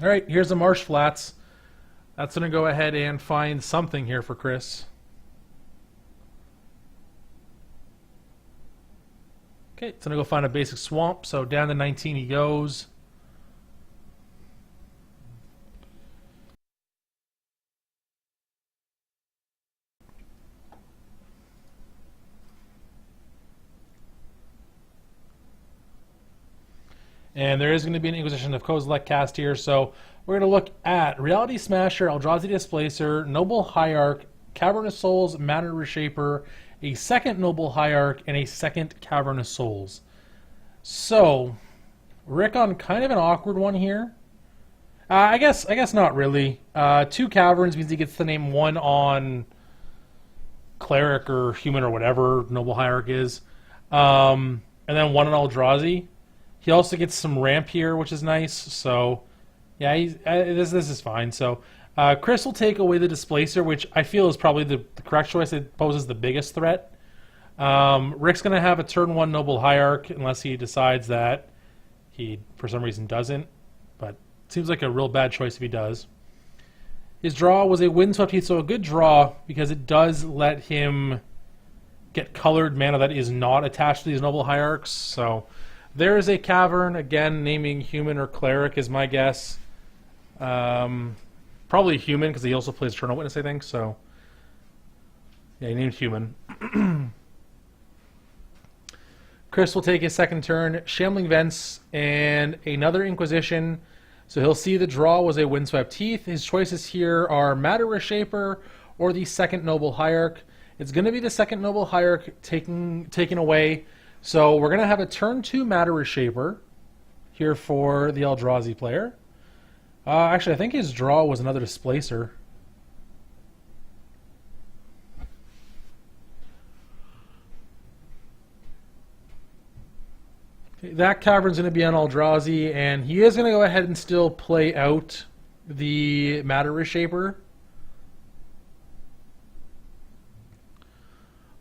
All right, here's the Marsh Flats. That's going to go ahead and find something here for Chris. Okay, it's going to go find a basic swamp. So down to 19 he goes. And there is going to be an Inquisition of Kozilek cast here. So we're going to look at Reality Smasher, Eldrazi Displacer, Noble Hierarch, Cavernous Souls, Matter Reshaper, a second Noble Hierarch, and a second Cavernous Souls. So, Rick on kind of an awkward one here. I guess not really. 2 Caverns means he gets to name one on Cleric or Human or whatever Noble Hierarch is. And then one on Eldrazi. He also gets some ramp here, which is nice. So, yeah, this is fine. So, Chris will take away the Displacer, which I feel is probably the correct choice. It poses the biggest threat. Rick's going to have a turn 1 Noble Hierarch, unless he decides that he, for some reason, doesn't. But it seems like a real bad choice if he does. His draw was a Windswept Heath, so a good draw, because it does let him get colored mana that is not attached to these Noble Hierarchs. So there is a Cavern, again, naming Human or Cleric is my guess. Probably Human, because he also plays Eternal Witness, I think. So, yeah, he named Human. Chris will take his second turn, Shambling Vents, and another Inquisition. So he'll see the draw was a Windswept Heath. His choices here are Matter Reshaper or the second Noble Hierarch. It's going to be the second Noble Hierarch taken away. So we're going to have a turn 2 Matter Reshaper here for the Eldrazi player. Actually, I think his draw was another Displacer. Okay, that Cavern's going to be on Eldrazi, and he is going to go ahead and still play out the Matter Reshaper.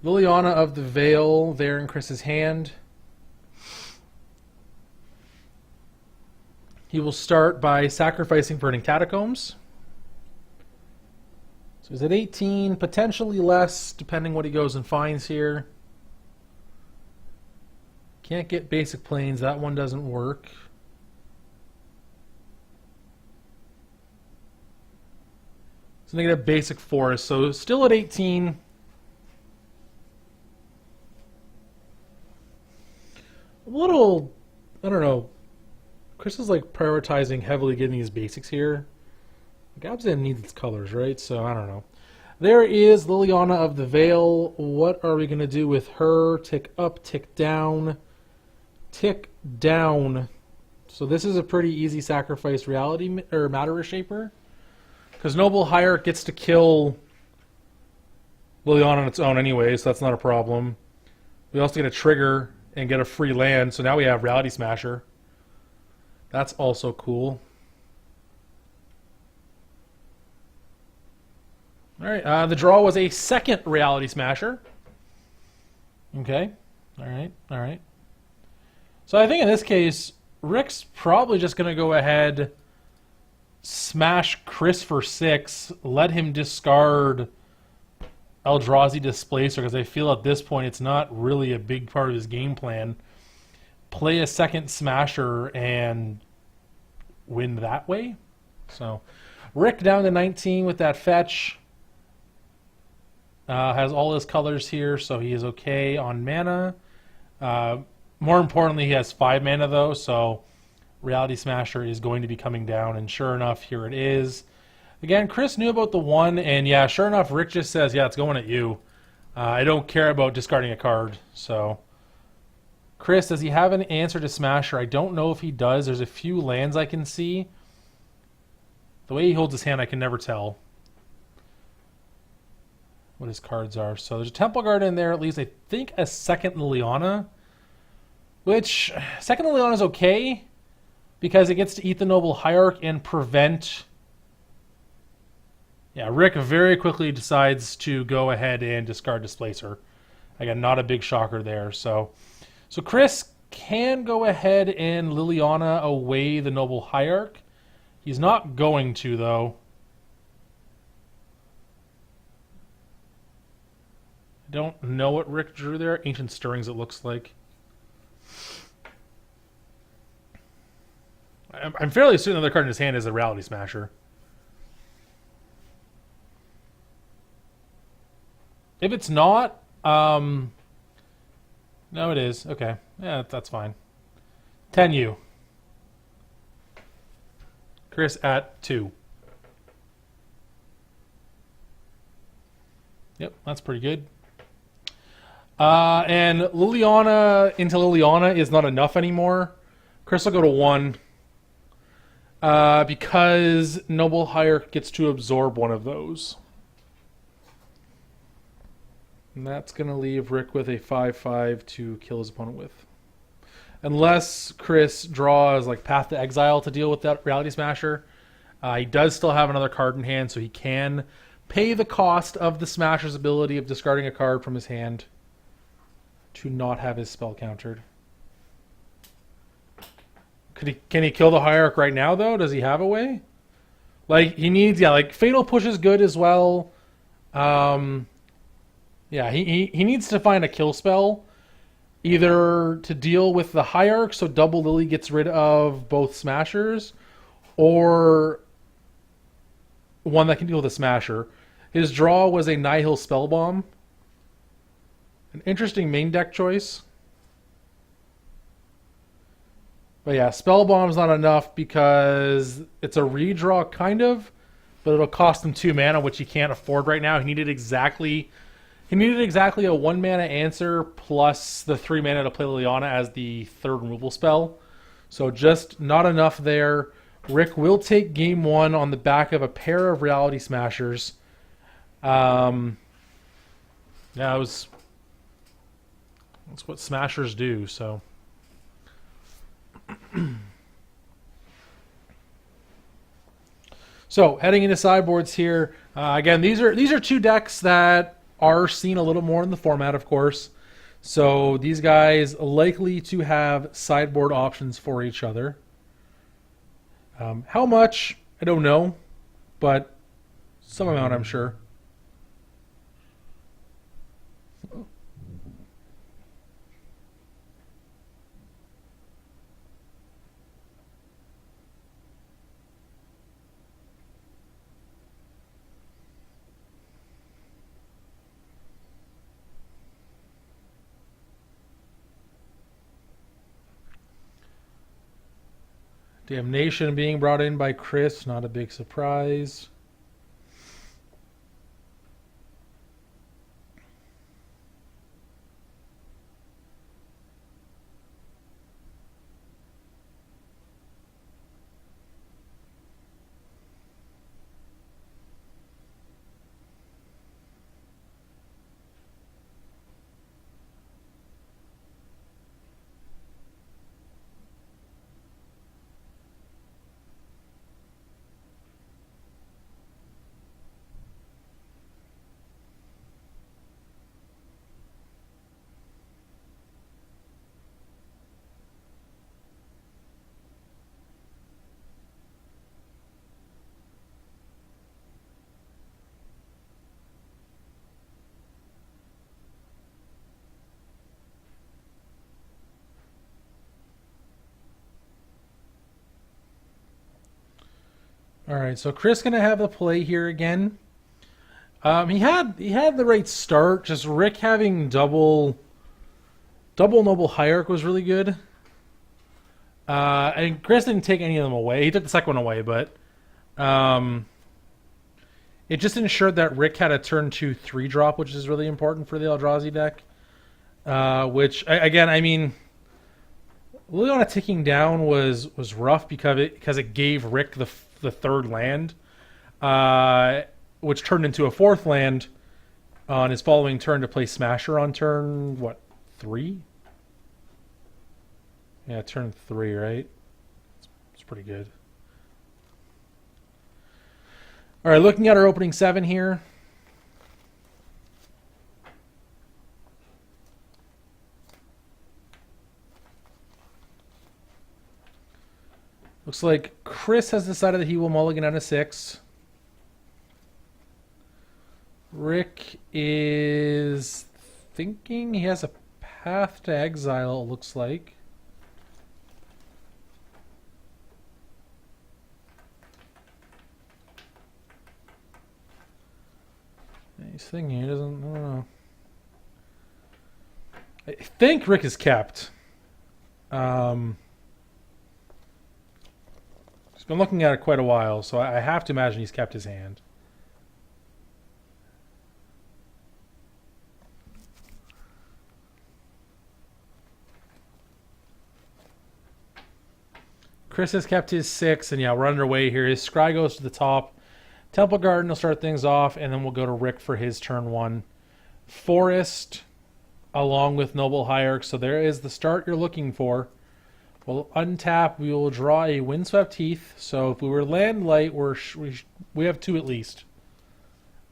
Liliana of the Veil there in Chris's hand. He will start by sacrificing Burning Catacombs. So he's at 18, potentially less, depending what he goes and finds here. Can't get basic planes, that one doesn't work. So I'm going to get a basic forest, so still at 18. A little, I don't know, Chris is like prioritizing heavily getting his basics here. Gabzan needs its colors, right? So I don't know. There is Liliana of the Veil. What are we going to do with her? Tick up, tick down. Tick down. So this is a pretty easy sacrifice reality or Matter Reshaper. Because Noble Hierarch gets to kill Liliana on its own anyway, so that's not a problem. We also get a trigger and get a free land, so now we have Reality Smasher. That's also cool. Alright, the draw was a second Reality Smasher. Okay, alright. So I think in this case, Rick's probably just going to go ahead, smash Chris for 6, let him discard Eldrazi Displacer, because I feel at this point it's not really a big part of his game plan. Play a second Smasher and win that way. So Rick down to 19 with that fetch. Has all his colors here, so he is okay on mana. More importantly, he has 5 mana though, so Reality Smasher is going to be coming down, and sure enough, here it is. Again, Chris knew about the 1, and yeah, sure enough, Rick just says, yeah, it's going at you. I don't care about discarding a card. So, Chris, does he have an answer to Smasher? I don't know if he does. There's a few lands I can see. The way he holds his hand, I can never tell what his cards are. So there's a Temple Guard in there, at least I think a second Liliana, which, second Liliana is okay, because it gets to eat the Noble Hierarch and prevent... Yeah, Rick very quickly decides to go ahead and discard Displacer. Again, not a big shocker there. So Chris can go ahead and Liliana away the Noble Hierarch. He's not going to, though. I don't know what Rick drew there. Ancient Stirrings, it looks like. I'm fairly certain the other card in his hand is a Reality Smasher. If it's not, no, it is. Okay, yeah, that's fine. 10U. Chris at 2. Yep, that's pretty good. And Liliana into Liliana is not enough anymore. Chris will go to 1. Because Noble Hierarch gets to absorb one of those. And that's going to leave Rick with a 5/5 to kill his opponent with. Unless Chris draws like Path to Exile to deal with that Reality Smasher. He does still have another card in hand, so he can pay the cost of the Smasher's ability of discarding a card from his hand to not have his spell countered. Can he kill the Hierarch right now, though? Does he have a way? Like, he needs... Yeah, like, Fatal Push is good as well. Yeah, he needs to find a kill spell. Either to deal with the Hierarch, so Double Lily gets rid of both Smashers, or one that can deal with a Smasher. His draw was a Nihil Spellbomb. An interesting main deck choice. But yeah, Spellbomb's not enough because it's a redraw, kind of, but it'll cost him 2 mana, which he can't afford right now. He needed exactly a 1 mana answer plus the 3 mana to play Liliana as the 3rd removal spell. So just not enough there. Rick will take game 1 on the back of a pair of Reality Smashers. Yeah, that's what Smashers do, so... So heading into sideboards here, again, these are 2 decks that are seen a little more in the format, of course. So these guys likely to have sideboard options for each other. How much, I don't know, but some amount, I'm sure. Damnation being brought in by Chris, not a big surprise. All right, so Chris gonna have the play here again. He had the right start. Just Rick having double Noble Hierarch was really good. And Chris didn't take any of them away. He took the second one away, but it just ensured that Rick had a turn 2 3-drop, which is really important for the Eldrazi deck. Which again, I mean, Liliana ticking down was rough because it gave Rick the 3rd land, which turned into a 4th land on his following turn to play Smasher on turn, what, 3? Yeah, turn 3, right? It's pretty good. All right, looking at our opening 7 here. Looks like Chris has decided that he will mulligan out of 6. Rick is thinking he has a path to exile, it looks like. He's thinking he doesn't, I don't know. I think Rick is kept. He's been looking at it quite a while, so I have to imagine he's kept his hand. Chris has kept his 6, and yeah, we're underway here. His Scry goes to the top. Temple Garden will start things off, and then we'll go to Rick for his turn 1. Forest, along with Noble Hierarch, so there is the start you're looking for. We'll untap, we will draw a Windswept Heath, so if we were land light, we have 2 at least.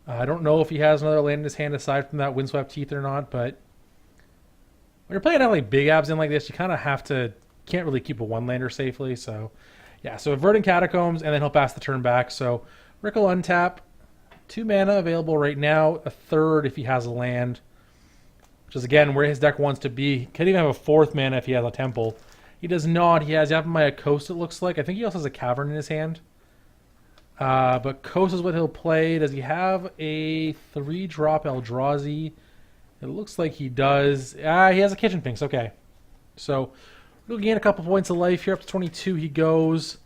I don't know if he has another land in his hand aside from that Windswept Heath or not, but when you're playing out like big abs in like this, you kind of have to, can't really keep a 1-lander safely, so yeah, so Verdant Catacombs, and then he'll pass the turn back, so Rick will untap. 2 mana available right now, a 3rd if he has a land, which is again where his deck wants to be. He can't even have a 4th mana if he has a temple. He does not. He has Yapamaya Coast, it looks like. I think he also has a Cavern in his hand. But Coast is what he'll play. Does he have a 3-drop Eldrazi? It looks like he does. He has a Kitchen Finks. Okay. So we'll gain a couple points of life here. Up to 22 he goes.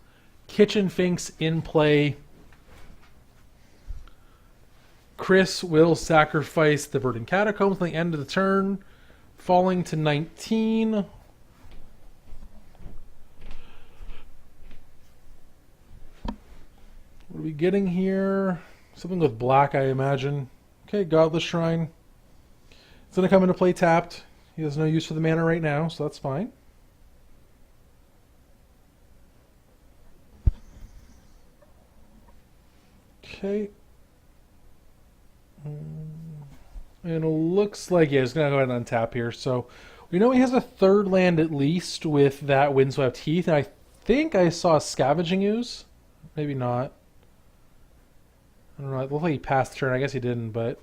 Kitchen Finks in play. Chris will sacrifice the Verdant Catacombs at the end of the turn, falling to 19. What are we getting here? Something with black, I imagine. Okay, Godless Shrine. It's going to come into play tapped. He has no use for the mana right now, so that's fine. Okay. And it looks like, yeah, he's going to go ahead and untap here. So we know he has a 3rd land at least with that Windswept Heath. And I think I saw Scavenging Ooze. Maybe not. I don't know. It looked like he passed the turn. I guess he didn't, but...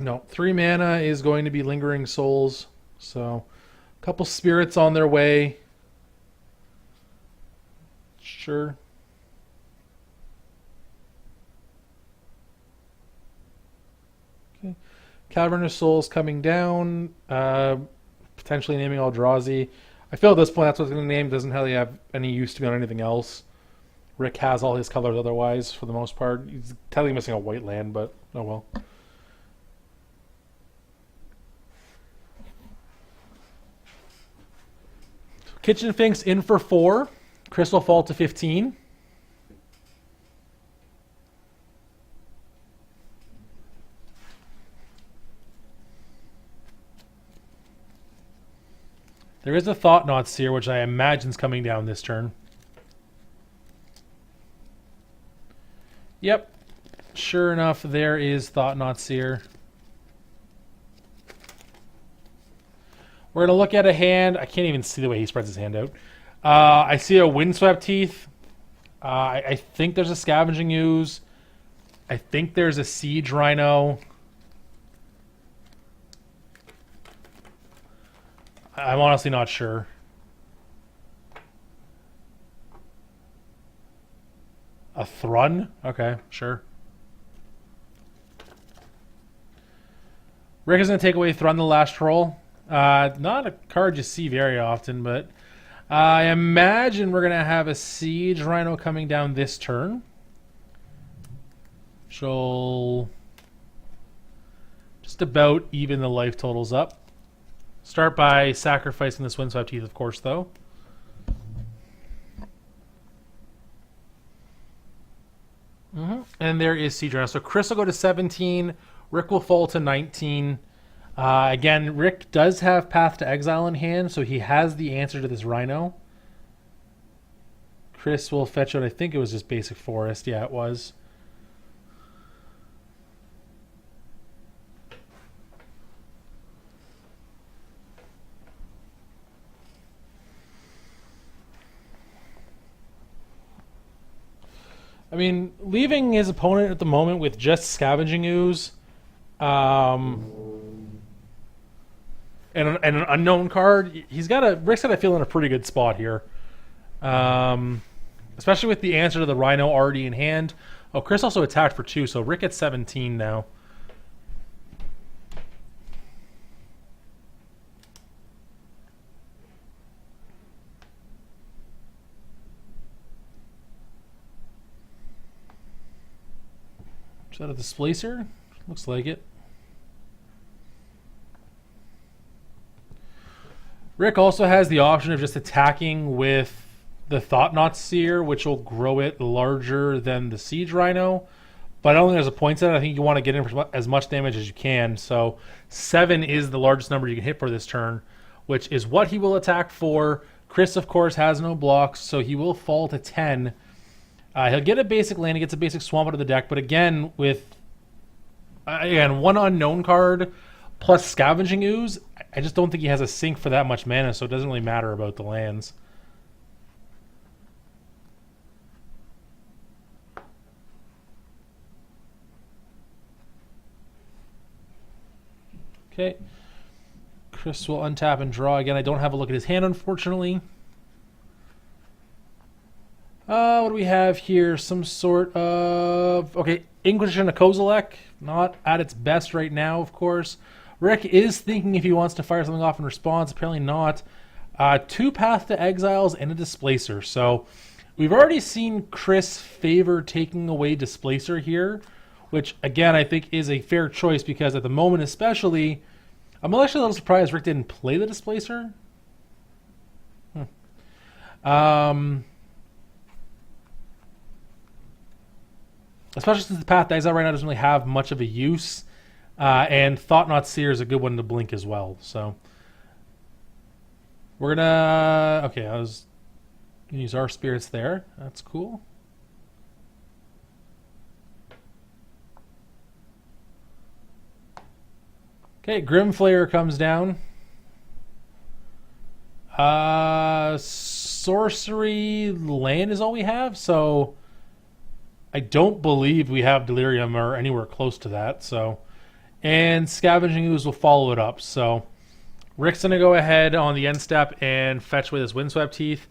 No, 3 mana is going to be Lingering Souls. So a couple spirits on their way. Sure. Cavern of Souls coming down, potentially naming Eldrazi. I feel at this point that's what it's going to name. Doesn't really have any use to be on anything else. Rick has all his colors otherwise, for the most part. He's technically missing a white land, but oh well. Kitchen Finks in for 4. Chris will fall to 15. There is a Thought-Knot Seer, which I imagine is coming down this turn. Yep. Sure enough, there is Thought-Knot Seer. We're going to look at a hand. I can't even see the way he spreads his hand out. I see a Windswept Heath. I think there's a Scavenging Ooze. I think there's a Siege Rhino. I'm honestly not sure. A Thrun? Okay, sure. Rick is going to take away Thrun the last roll. Not a card you see very often, but I imagine we're going to have a Siege Rhino coming down this turn. She'll just about even the life totals up. Start by sacrificing this Windswept Heath, of course, though. And there is Siege Rhino. So Chris will go to 17. Rick will fall to 19. Again, Rick does have Path to Exile in hand, so he has the answer to this Rhino. Chris will fetch out, I think it was just basic forest. Yeah, it was. I mean, leaving his opponent at the moment with just Scavenging Ooze and an unknown card, Rick's got to feel in a pretty good spot here. Especially with the answer to the Rhino already in hand. Oh, Chris also attacked for 2, so Rick at 17 now. Is that a Displacer? Looks like it. Rick also has the option of just attacking with the Thought-Knot Seer, which will grow it larger than the Siege Rhino. But I don't think there's a point to that. I think you want to get in for as much damage as you can. So 7 is the largest number you can hit for this turn, which is what he will attack for. Chris, of course, has no blocks, so he will fall to 10. He'll get a basic land. He gets a basic swamp out of the deck. But again, with one unknown card plus Scavenging Ooze, I just don't think he has a sink for that much mana, so it doesn't really matter about the lands. Okay. Chris will untap and draw. Again, I don't have a look at his hand, unfortunately. What do we have here? Some sort of... Okay, Inquisition of Kozilek. Not at its best right now, of course. Rick is thinking if he wants to fire something off in response. Apparently not. 2 Path to Exiles and a Displacer. So we've already seen Chris favor taking away Displacer here, which, again, I think is a fair choice because at the moment especially, I'm actually a little surprised Rick didn't play the Displacer. Especially since the Path to Exile right now doesn't really have much of a use. And Thought-Knot Seer is a good one to blink as well. So we're gonna... Okay, I was gonna use our spirits there. That's cool. Okay, Grimflayer comes down. Sorcery land is all we have, so I don't believe we have Delirium or anywhere close to that. So, and Scavenging Ooze will follow it up. So Rick's gonna go ahead on the end step and fetch with his Windswept Teeth.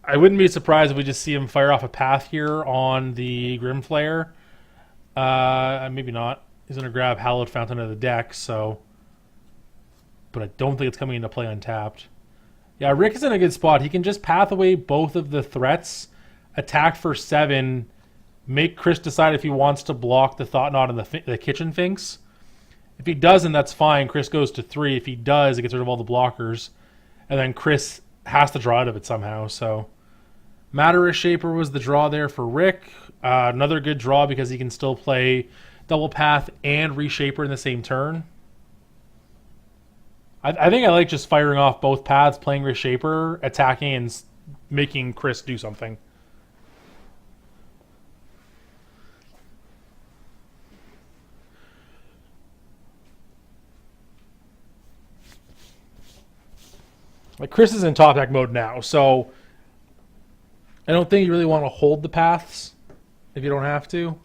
I wouldn't be surprised if we just see him fire off a path here on the Grimflayer. Maybe not. He's gonna grab Hallowed Fountain of the deck. So, but I don't think it's coming into play untapped. Yeah, Rick is in a good spot. He can just path away both of the threats, attack for 7, make Chris decide if he wants to block the Thought-Knot and the Kitchen Finks. If he doesn't, that's fine. Chris goes to 3. If he does, it gets rid of all the blockers. And then Chris has to draw out of it somehow. So Matter Shaper was the draw there for Rick. Another good draw because he can still play Double Path and Reshaper in the same turn. I think I like just firing off both paths, playing Reshaper, attacking, and making Chris do something. Like, Chris is in top deck mode now, so I don't think you really want to hold the paths if you don't have to.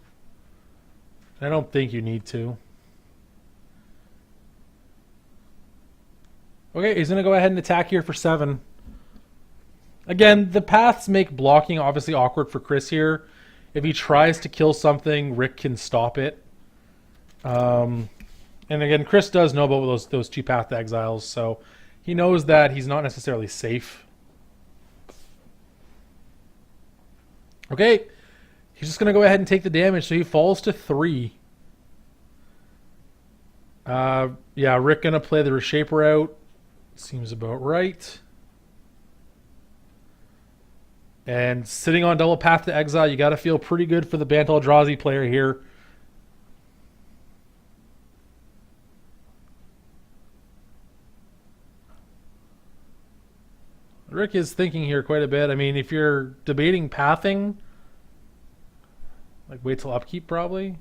I don't think you need to. Okay, he's going to go ahead and attack here for 7. Again, the paths make blocking obviously awkward for Chris here. If he tries to kill something, Rick can stop it. And again, Chris does know about those 2 Path to Exiles, so he knows that he's not necessarily safe. Okay, he's just going to go ahead and take the damage, so he falls to 3. Yeah, Rick going to play the Reshaper out. Seems about right. And sitting on Double Path to Exile, you got to feel pretty good for the Bant Eldrazi player here. Rick is thinking here quite a bit. I mean, if you're debating pathing, like wait till upkeep probably.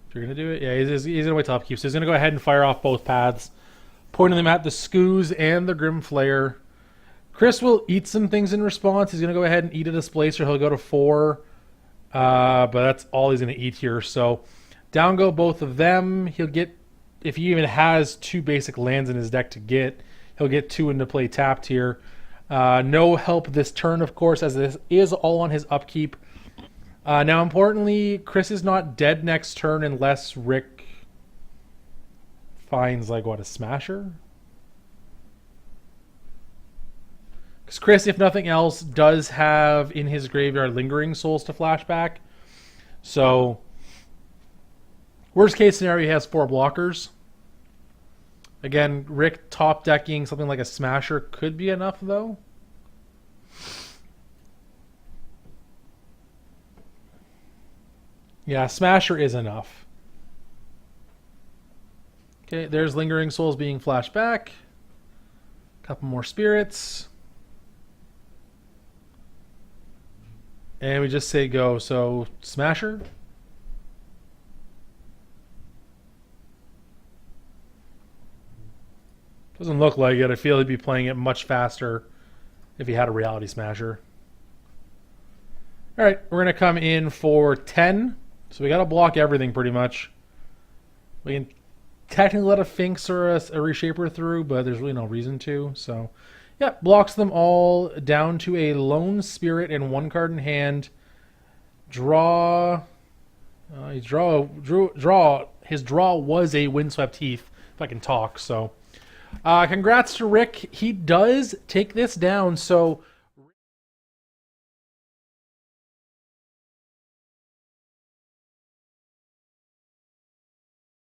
If you're going to do it, yeah, he's going to wait till upkeep. So he's going to go ahead and fire off both paths, pointing them at the Skoos and the Grimflayer. Chris will eat some things in response. He's going to go ahead and eat a Displacer. He'll go to 4. But that's all he's going to eat here. So down go both of them. He'll get, if he even has 2 basic lands in his deck to get, he'll get 2 into play tapped here. No help this turn, of course, as this is all on his upkeep. Now, importantly, Chris is not dead next turn unless Rick finds, like, what, a Smasher? Because Chris, if nothing else, does have in his graveyard Lingering Souls to flashback. So, worst case scenario, he has 4 blockers. Again, Rick top decking something like a Smasher could be enough, though. Yeah, Smasher is enough. Okay, there's Lingering Souls being flashed back. A couple more spirits. And we just say go. So, Smasher. Doesn't look like it. I feel he'd be playing it much faster if he had a Reality Smasher. Alright, we're going to come in for 10. So we got to block everything pretty much. We can technically let a Finks or a Reshaper through, but there's really no reason to. So, yeah, blocks them all down to a Lone Spirit and 1 card in hand. Draw. His draw was a Windswept Heath, if I can talk. So, congrats to Rick. He does take this down. So,